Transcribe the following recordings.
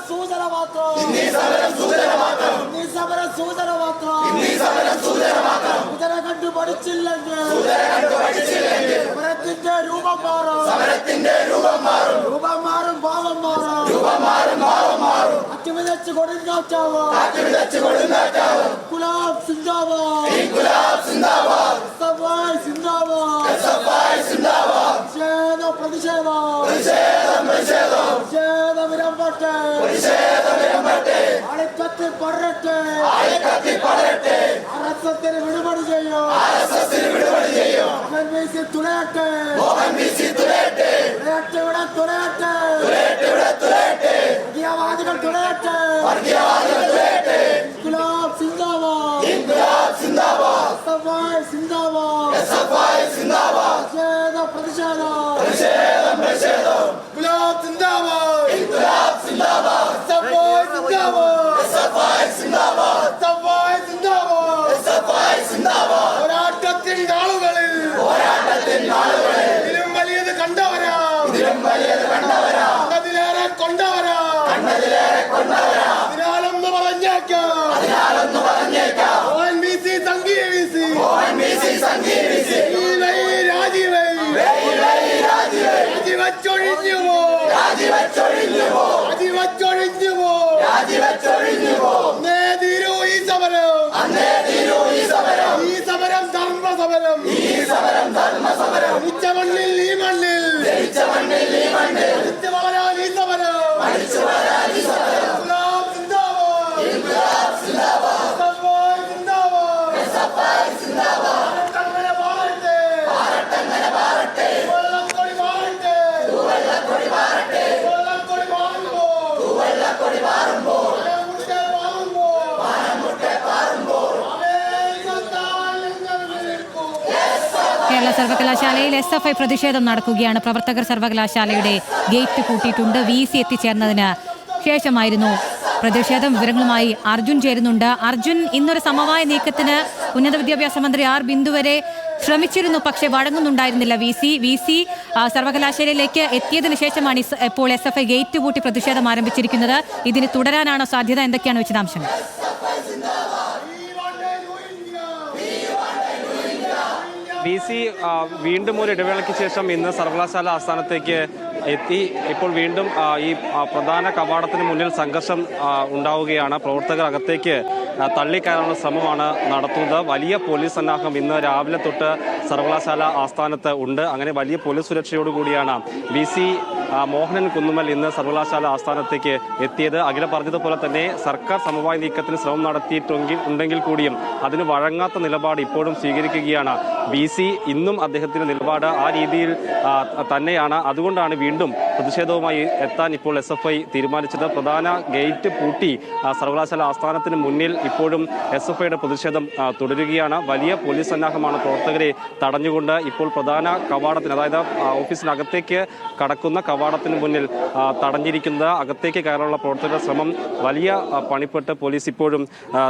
സൂചന മാത്രം ഇതിനെ കണ്ടു പഠിച്ചില്ലെങ്കിൽ സമരത്തിന്റെ രൂപം മാറും ഭാവം മാറും അറ്റുവിതച്ച് കൊടുങ്കാറ്റാവും ഗുലാബ് സിന്ദാബാദ് പ്രതിഷേധം വിരമ്പട്ടെ അളിക്കത്തി പടരട്ടെ അറസത്തിന് വിടുപടി ചെയ്യും തുളയട്ടെ വർഗീയവാദികൾ തുളയട്ടെ ഗുലാബ് സിന്ദാബാദ് പ്രതിഷേധം ഗുലാബ് പോരാട്ടത്തിൻ നാളുകളിൽ ഇതിലും വലിയത് കണ്ടവരാ അതിലേറെ കൊണ്ടവരാ അതിനാലൊന്ന് പറഞ്ഞേക്കാം ഈ സമരം ധർമ്മസമരം മണ്ണിൽ ഈ മണ്ണിൽ വളരാൻ ഈ സമരം കേരള സർവകലാശാലയിൽ SFI പ്രതിഷേധം നടക്കുകയാണ്. പ്രവർത്തകർ സർവകലാശാലയുടെ ഗേറ്റ് പൂട്ടിയിട്ടുണ്ട്. VC എത്തിച്ചേർന്നതിന് ശേഷമായിരുന്നു പ്രതിഷേധം. വിവരങ്ങളുമായി അർജുൻ ചേരുന്നുണ്ട്. അർജുൻ, ഇന്നൊരു സമവായ നീക്കത്തിന് ഉന്നത വിദ്യാഭ്യാസ മന്ത്രി ആർ ബിന്ദു വരെ ശ്രമിച്ചിരുന്നു, പക്ഷേ വഴങ്ങുന്നുണ്ടായിരുന്നില്ല. VC സർവകലാശാലയിലേക്ക് എത്തിയതിനു ശേഷമാണ് ഇപ്പോൾ SFI ഗേറ്റ് പൂട്ടി പ്രതിഷേധം ആരംഭിച്ചിരിക്കുന്നത്. ഇതിന് തുടരാനാണോ സാധ്യത? എന്തൊക്കെയാണ് വിശദാംശങ്ങൾ? VC വീണ്ടും ഒരു ഇടവേളയ്ക്ക് ശേഷം ഇന്ന് സർവകലാശാല ആസ്ഥാനത്തേക്ക് എത്തി. ഇപ്പോൾ വീണ്ടും ഈ പ്രധാന കവാടത്തിന് മുന്നിൽ സംഘർഷം ഉണ്ടാവുകയാണ്. പ്രവർത്തകർ അകത്തേക്ക് തള്ളിക്കയറാനുള്ള ശ്രമമാണ് നടത്തുന്നത്. വലിയ പോലീസ് സന്നാഹം ഇന്ന് രാവിലെ തൊട്ട് സർവകലാശാല ആസ്ഥാനത്ത് ഉണ്ട്. അങ്ങനെ വലിയ പോലീസ് സുരക്ഷയോടുകൂടിയാണ് VC മോഹനൻ കുന്നുമ്മൽ ഇന്ന് സർവകലാശാല ആസ്ഥാനത്തേക്ക് എത്തിയത്. അഖില പറഞ്ഞതുപോലെ തന്നെ സർക്കാർ സമവായ നീക്കത്തിന് ശ്രമം നടത്തിയിട്ടുണ്ടെങ്കിൽ കൂടിയും അതിന് വഴങ്ങാത്ത നിലപാട് ഇപ്പോഴും സ്വീകരിക്കുകയാണ് VC. ഇന്നും അദ്ദേഹത്തിന്റെ നിലപാട് ആ രീതിയിൽ തന്നെയാണ്. അതുകൊണ്ടാണ് വീണ്ടും പ്രതിഷേധവുമായി എത്താൻ ഇപ്പോൾ SFI തീരുമാനിച്ചത്. പ്രധാന ഗേറ്റ് പൂട്ടി സർവകലാശാല ആസ്ഥാനത്തിന് മുന്നിൽ ഇപ്പോഴും SFIയുടെ പ്രതിഷേധം തുടരുകയാണ്. വലിയ പോലീസ് സന്നാഹമാണ് പ്രവർത്തകരെ തടഞ്ഞുകൊണ്ട് ഇപ്പോൾ പ്രധാന കവാടത്തിന്, അതായത് ഓഫീസിനകത്തേക്ക് കടക്കുന്ന കവാടത്തിന് മുന്നിൽ തടഞ്ഞിരിക്കുന്നത്. അകത്തേക്ക് കയറാനുള്ള പ്രവർത്തകരുടെ ശ്രമം വലിയ പണിപ്പെട്ട് പോലീസ് ഇപ്പോഴും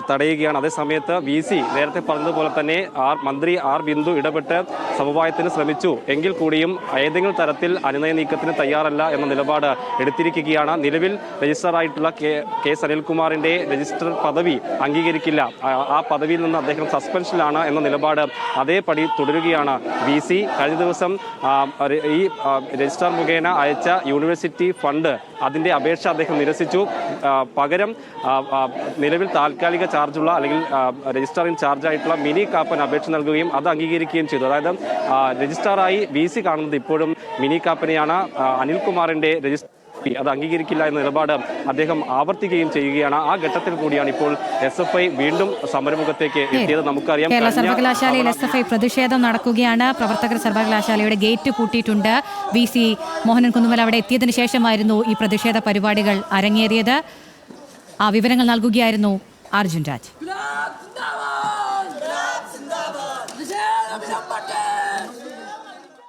തടയുകയാണ്. അതേസമയത്ത് VC നേരത്തെ പറഞ്ഞതുപോലെ തന്നെ മന്ത്രി ആർ ബിന്ദു ഇടപെട്ട് സമവായത്തിന് ശ്രമിച്ചു എങ്കിൽ കൂടിയും ഏതെങ്കിലും തരത്തിൽ അനുനയ നീക്കത്തിന് തയ്യാറല്ല എന്ന നിലപാട് എടുത്തിരിക്കുകയാണ്. നിലവിൽ രജിസ്റ്ററായിട്ടുള്ള KS അനിൽകുമാറിന്റെ രജിസ്റ്റർ പദവി അംഗീകരിക്കില്ല, ആ പദവിയിൽ നിന്ന് അദ്ദേഹം സസ്പെൻഷനിലാണ് എന്ന നിലപാട് അതേപടി തുടരുകയാണ് VC. കഴിഞ്ഞ ദിവസം ഈ രജിസ്ട്രാർ മുഖേന അയച്ച യൂണിവേഴ്സിറ്റി ഫണ്ട് അതിന്റെ അപേക്ഷ അദ്ദേഹം നിരസിച്ചു. പകരം നിലവിൽ താൽക്കാലിക ചാർജുള്ള അല്ലെങ്കിൽ രജിസ്ട്രാർ ഇൻ ചാർജായിട്ടുള്ള മിനി കാപ്പൻ അപേക്ഷ നൽകുകയും അത് അംഗീകരിക്കുകയും ചെയ്തു. അതായത് രജിസ്ട്രാറായി VC കാണുന്നത് ഇപ്പോഴും മിനി കാപ്പനെയാണ്. അനിൽകുമാറിന്റെ രജിസ്റ്റർ അത് അംഗീകരിക്കില്ല എന്ന നിലപാട് അദ്ദേഹം ആവർത്തിക്കുകയും ചെയ്യുകയാണ്. ആ ഘട്ടത്തിൽ കൂടിയാണ് ഇപ്പോൾ SFI വീണ്ടും സമരമുഖത്തേക്ക് എത്തിയത്. നമുക്കറിയാം, കേരള സർവകലാശാലയിൽ SFI പ്രതിഷേധം നടക്കുകയാണ്. പ്രവർത്തകർ സർവകലാശാലയുടെ ഗേറ്റ് പൂട്ടിയിട്ടുണ്ട്. VC മോഹനൻ കുന്നുമ്മൽ അവിടെ എത്തിയതിനു ശേഷമായിരുന്നു ഈ പ്രതിഷേധ പരിപാടികൾ അരങ്ങേറിയത്. ആ വിവരങ്ങൾ നൽകുകയായിരുന്നു അർജുൻ രാജ്.